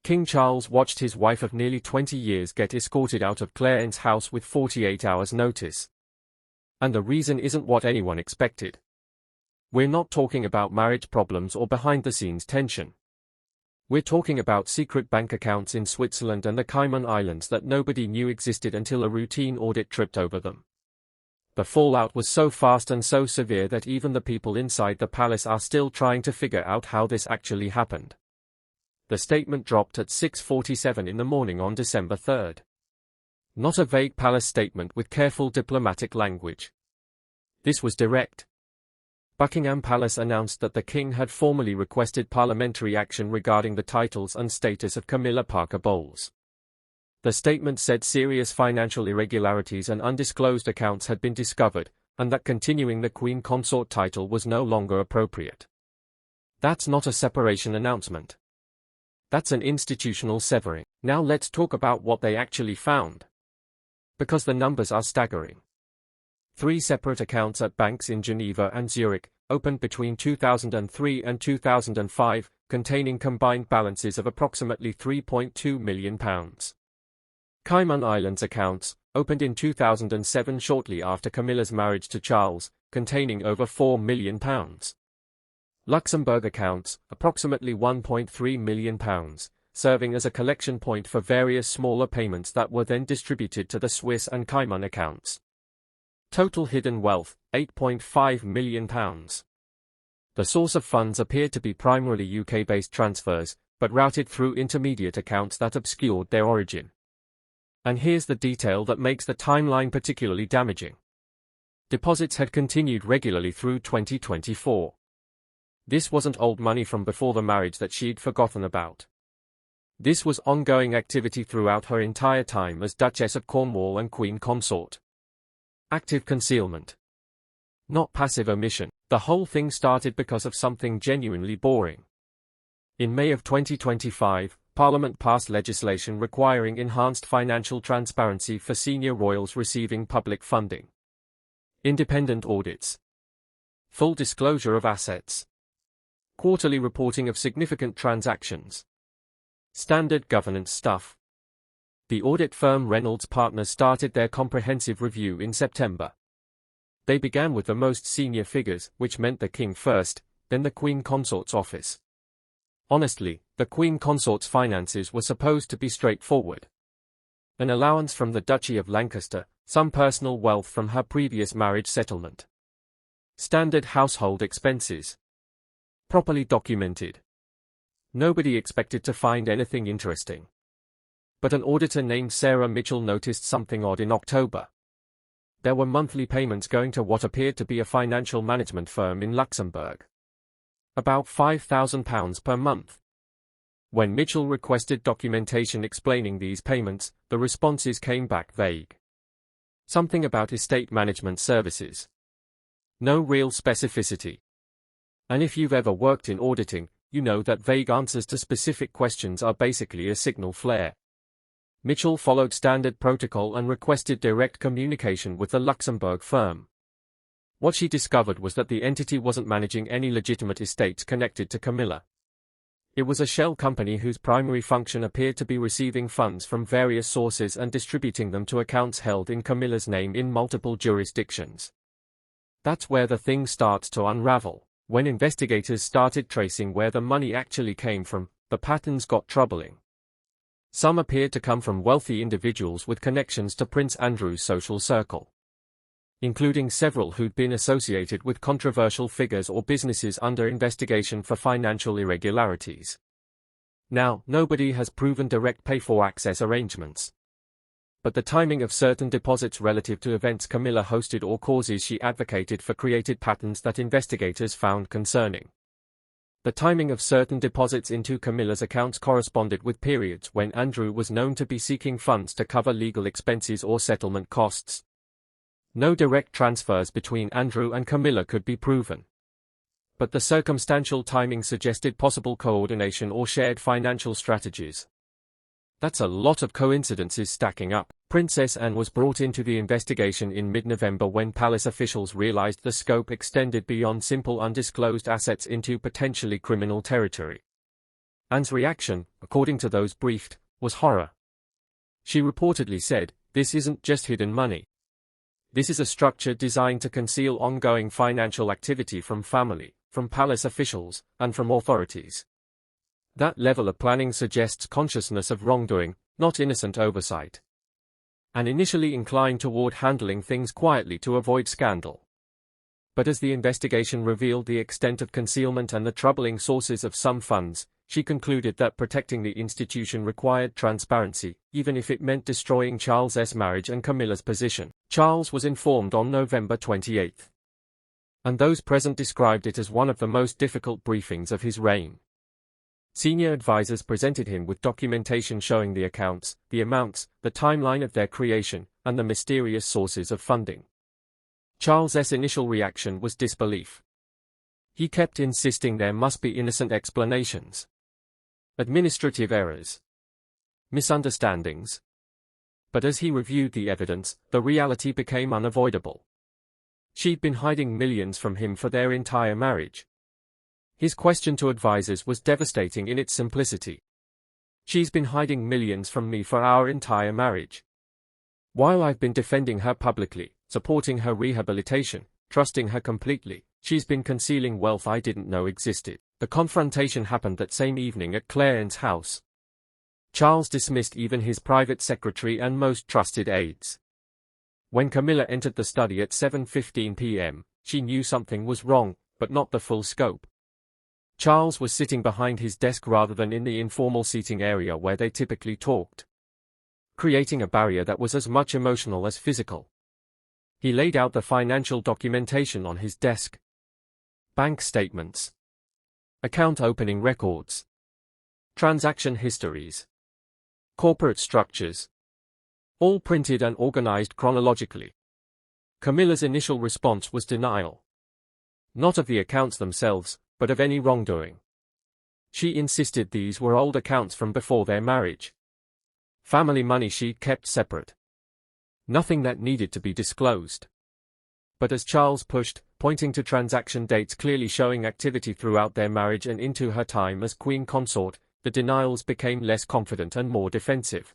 King Charles watched his wife of nearly 20 years get escorted out of Clarence House with 48 hours' notice. And the reason isn't what anyone expected. We're not talking about marriage problems or behind-the-scenes tension. We're talking about secret bank accounts in Switzerland and the Cayman Islands that nobody knew existed until a routine audit tripped over them. The fallout was so fast and so severe that even the people inside the palace are still trying to figure out how this actually happened. The statement dropped at 6:47 in the morning on December 3rd. Not a vague palace statement with careful diplomatic language. This was direct. Buckingham Palace announced that the king had formally requested parliamentary action regarding the titles and status of Camilla Parker Bowles. The statement said serious financial irregularities and undisclosed accounts had been discovered, and that continuing the Queen Consort title was no longer appropriate. That's not a separation announcement. That's an institutional severing. Now let's talk about what they actually found. Because the numbers are staggering. 3 separate accounts at banks in Geneva and Zurich, opened between 2003 and 2005, containing combined balances of approximately £3.2 million. Cayman Islands accounts, opened in 2007 shortly after Camilla's marriage to Charles, containing over £4 million. Luxembourg accounts, approximately £1.3 million, serving as a collection point for various smaller payments that were then distributed to the Swiss and Cayman accounts. Total hidden wealth, £8.5 million. The source of funds appeared to be primarily UK-based transfers, but routed through intermediate accounts that obscured their origin. And here's the detail that makes the timeline particularly damaging. Deposits had continued regularly through 2024. This wasn't old money from before the marriage that she'd forgotten about. This was ongoing activity throughout her entire time as Duchess of Cornwall and Queen Consort. Active concealment. Not passive omission. The whole thing started because of something genuinely boring. In May of 2025, Parliament passed legislation requiring enhanced financial transparency for senior royals receiving public funding. Independent audits. Full disclosure of assets. Quarterly reporting of significant transactions. Standard governance stuff. The audit firm Reynolds Partners started their comprehensive review in September. They began with the most senior figures, which meant the king first, then the Queen Consort's office. Honestly, the Queen Consort's finances were supposed to be straightforward. An allowance from the Duchy of Lancaster, some personal wealth from her previous marriage settlement. Standard household expenses. Properly documented. Nobody expected to find anything interesting. But an auditor named Sarah Mitchell noticed something odd in October. There were monthly payments going to what appeared to be a financial management firm in Luxembourg. About £5,000 per month. When Mitchell requested documentation explaining these payments, the responses came back vague. Something about estate management services. No real specificity. And if you've ever worked in auditing, you know that vague answers to specific questions are basically a signal flare. Mitchell followed standard protocol and requested direct communication with the Luxembourg firm. What she discovered was that the entity wasn't managing any legitimate estates connected to Camilla. It was a shell company whose primary function appeared to be receiving funds from various sources and distributing them to accounts held in Camilla's name in multiple jurisdictions. That's where the thing starts to unravel. When investigators started tracing where the money actually came from, the patterns got troubling. Some appeared to come from wealthy individuals with connections to Prince Andrew's social circle, including several who'd been associated with controversial figures or businesses under investigation for financial irregularities. Now, nobody has proven direct pay-for-access arrangements. But the timing of certain deposits relative to events Camilla hosted or causes she advocated for created patterns that investigators found concerning. The timing of certain deposits into Camilla's accounts corresponded with periods when Andrew was known to be seeking funds to cover legal expenses or settlement costs. No direct transfers between Andrew and Camilla could be proven. But the circumstantial timing suggested possible coordination or shared financial strategies. That's a lot of coincidences stacking up. Princess Anne was brought into the investigation in mid-November when palace officials realized the scope extended beyond simple undisclosed assets into potentially criminal territory. Anne's reaction, according to those briefed, was horror. She reportedly said, "This isn't just hidden money. This is a structure designed to conceal ongoing financial activity from family, from palace officials, and from authorities." That level of planning suggests consciousness of wrongdoing, not innocent oversight. Anne initially inclined toward handling things quietly to avoid scandal. But as the investigation revealed the extent of concealment and the troubling sources of some funds, she concluded that protecting the institution required transparency, even if it meant destroying Charles's marriage and Camilla's position. Charles was informed on November 28. And those present described it as one of the most difficult briefings of his reign. Senior advisors presented him with documentation showing the accounts, the amounts, the timeline of their creation, and the mysterious sources of funding. Charles's initial reaction was disbelief. He kept insisting there must be innocent explanations. Administrative errors. Misunderstandings. But as he reviewed the evidence, the reality became unavoidable. She'd been hiding millions from him for their entire marriage. His question to advisors was devastating in its simplicity. "She's been hiding millions from me for our entire marriage. While I've been defending her publicly, supporting her rehabilitation, trusting her completely, she's been concealing wealth I didn't know existed." The confrontation happened that same evening at Clarence House. Charles dismissed even his private secretary and most trusted aides. When Camilla entered the study at 7:15 p.m., she knew something was wrong, but not the full scope. Charles was sitting behind his desk rather than in the informal seating area where they typically talked, creating a barrier that was as much emotional as physical. He laid out the financial documentation on his desk. Bank statements, account opening records, transaction histories, corporate structures, all printed and organized chronologically. Camilla's initial response was denial. Not of the accounts themselves, but of any wrongdoing. She insisted these were old accounts from before their marriage. Family money she'd kept separate. Nothing that needed to be disclosed. But as Charles pushed, pointing to transaction dates clearly showing activity throughout their marriage and into her time as queen consort, the denials became less confident and more defensive.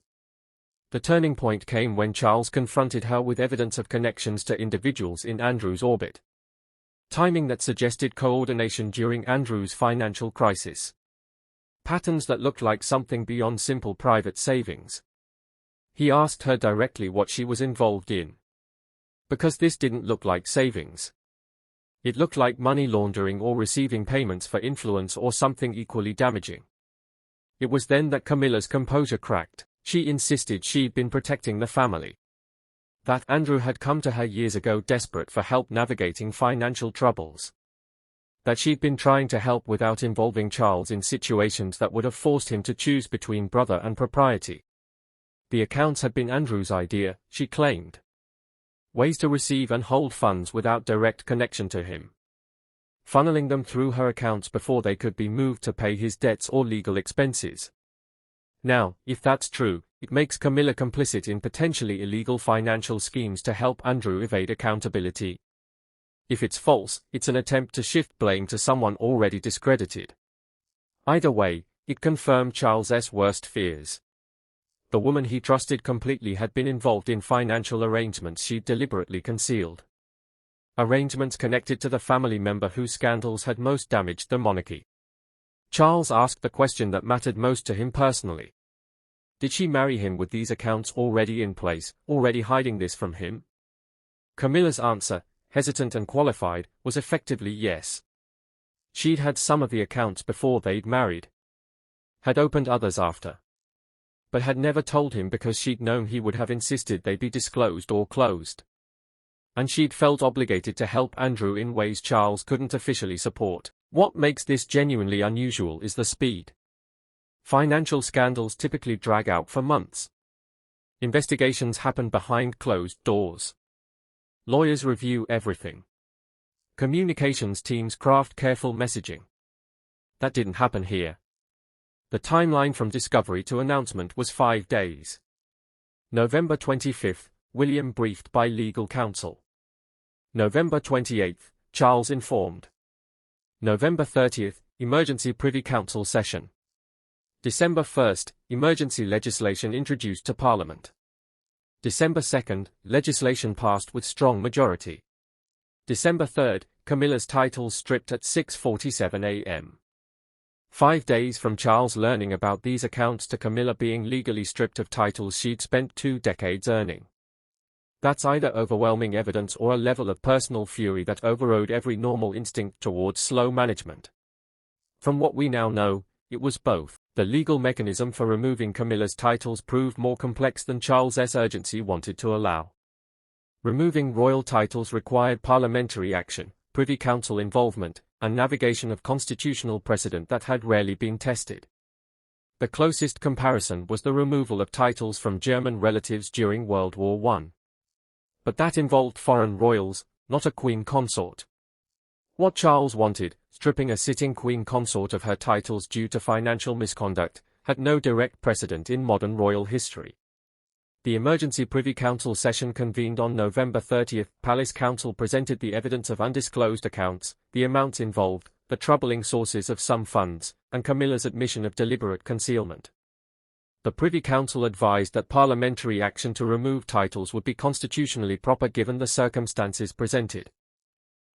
The turning point came when Charles confronted her with evidence of connections to individuals in Andrew's orbit. Timing that suggested coordination during Andrew's financial crisis. Patterns that looked like something beyond simple private savings. He asked her directly what she was involved in. Because this didn't look like savings. It looked like money laundering or receiving payments for influence or something equally damaging. It was then that Camilla's composure cracked. She insisted she'd been protecting the family. That Andrew had come to her years ago desperate for help navigating financial troubles. That she'd been trying to help without involving Charles in situations that would have forced him to choose between brother and propriety. The accounts had been Andrew's idea, she claimed. Ways to receive and hold funds without direct connection to him. Funneling them through her accounts before they could be moved to pay his debts or legal expenses. Now, if that's true, it makes Camilla complicit in potentially illegal financial schemes to help Andrew evade accountability. If it's false, it's an attempt to shift blame to someone already discredited. Either way, it confirmed Charles's worst fears. The woman he trusted completely had been involved in financial arrangements she'd deliberately concealed. Arrangements connected to the family member whose scandals had most damaged the monarchy. Charles asked the question that mattered most to him personally. Did she marry him with these accounts already in place, already hiding this from him? Camilla's answer, hesitant and qualified, was effectively yes. She'd had some of the accounts before they'd married. Had opened others after. But had never told him because she'd known he would have insisted they be disclosed or closed. And she'd felt obligated to help Andrew in ways Charles couldn't officially support. What makes this genuinely unusual is the speed. Financial scandals typically drag out for months. Investigations happen behind closed doors. Lawyers review everything. Communications teams craft careful messaging. That didn't happen here. The timeline from discovery to announcement was 5 days. November 25, William briefed by legal counsel. November 28, Charles informed. November 30, emergency Privy Council session. December 1st, emergency legislation introduced to Parliament. December 2nd, legislation passed with strong majority. December 3rd, Camilla's titles stripped at 6:47 a.m. 5 days from Charles learning about these accounts to Camilla being legally stripped of titles she'd spent 2 decades earning. That's either overwhelming evidence or a level of personal fury that overrode every normal instinct towards slow management. From what we now know, it was both. The legal mechanism for removing Camilla's titles proved more complex than Charles's urgency wanted to allow. Removing royal titles required parliamentary action, Privy Council involvement, and navigation of constitutional precedent that had rarely been tested. The closest comparison was the removal of titles from German relatives during World War I. But that involved foreign royals, not a queen consort. What Charles wanted, stripping a sitting queen consort of her titles due to financial misconduct, had no direct precedent in modern royal history. The emergency Privy Council session convened on November 30. Palace Council presented the evidence of undisclosed accounts, the amounts involved, the troubling sources of some funds, and Camilla's admission of deliberate concealment. The Privy Council advised that parliamentary action to remove titles would be constitutionally proper given the circumstances presented.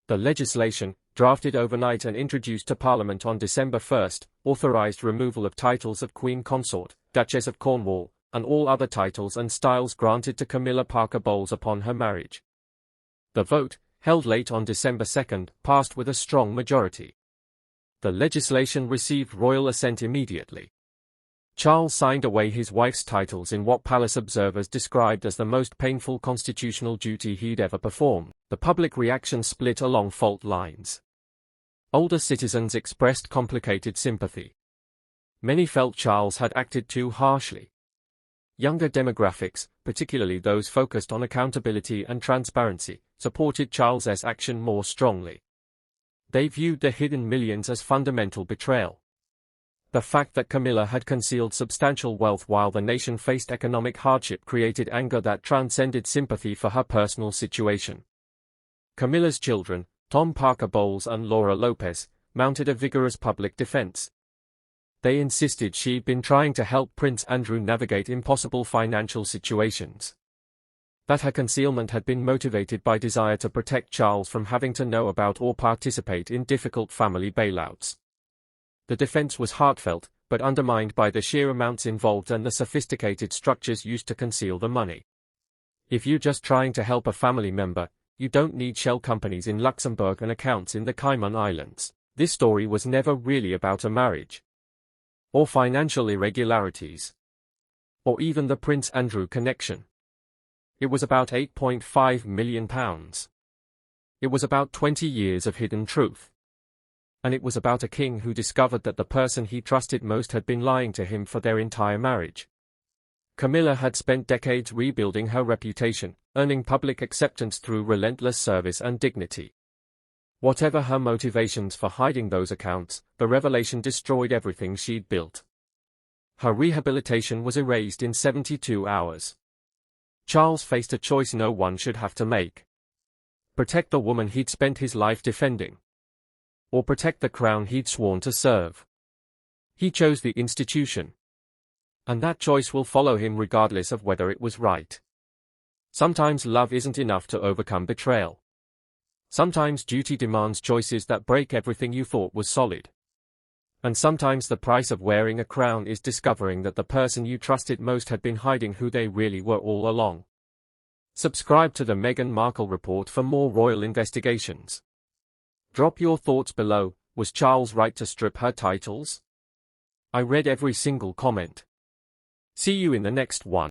The legislation, drafted overnight and introduced to Parliament on December 1, authorized removal of titles of Queen Consort, Duchess of Cornwall, and all other titles and styles granted to Camilla Parker Bowles upon her marriage. The vote, held late on December 2, passed with a strong majority. The legislation received royal assent immediately. Charles signed away his wife's titles in what palace observers described as the most painful constitutional duty he'd ever performed. The public reaction split along fault lines. Older citizens expressed complicated sympathy. Many felt Charles had acted too harshly. Younger demographics, particularly those focused on accountability and transparency, supported Charles's action more strongly. They viewed the hidden millions as fundamental betrayal. The fact that Camilla had concealed substantial wealth while the nation faced economic hardship created anger that transcended sympathy for her personal situation. Camilla's children, Tom Parker Bowles and Laura Lopez, mounted a vigorous public defense. They insisted she'd been trying to help Prince Andrew navigate impossible financial situations. That her concealment had been motivated by desire to protect Charles from having to know about or participate in difficult family bailouts. The defense was heartfelt, but undermined by the sheer amounts involved and the sophisticated structures used to conceal the money. If you're just trying to help a family member, you don't need shell companies in Luxembourg and accounts in the Cayman Islands. This story was never really about a marriage, or financial irregularities, or even the Prince Andrew connection. It was about £8.5 million. It was about 20 years of hidden truth. And it was about a king who discovered that the person he trusted most had been lying to him for their entire marriage. Camilla had spent decades rebuilding her reputation, earning public acceptance through relentless service and dignity. Whatever her motivations for hiding those accounts, the revelation destroyed everything she'd built. Her rehabilitation was erased in 72 hours. Charles faced a choice no one should have to make. Protect the woman he'd spent his life defending, or protect the crown he'd sworn to serve. He chose the institution. And that choice will follow him regardless of whether it was right. Sometimes love isn't enough to overcome betrayal. Sometimes duty demands choices that break everything you thought was solid. And sometimes the price of wearing a crown is discovering that the person you trusted most had been hiding who they really were all along. Subscribe to the Meghan Markle Report for more royal investigations. Drop your thoughts below. Was Charles right to strip her titles? I read every single comment. See you in the next one.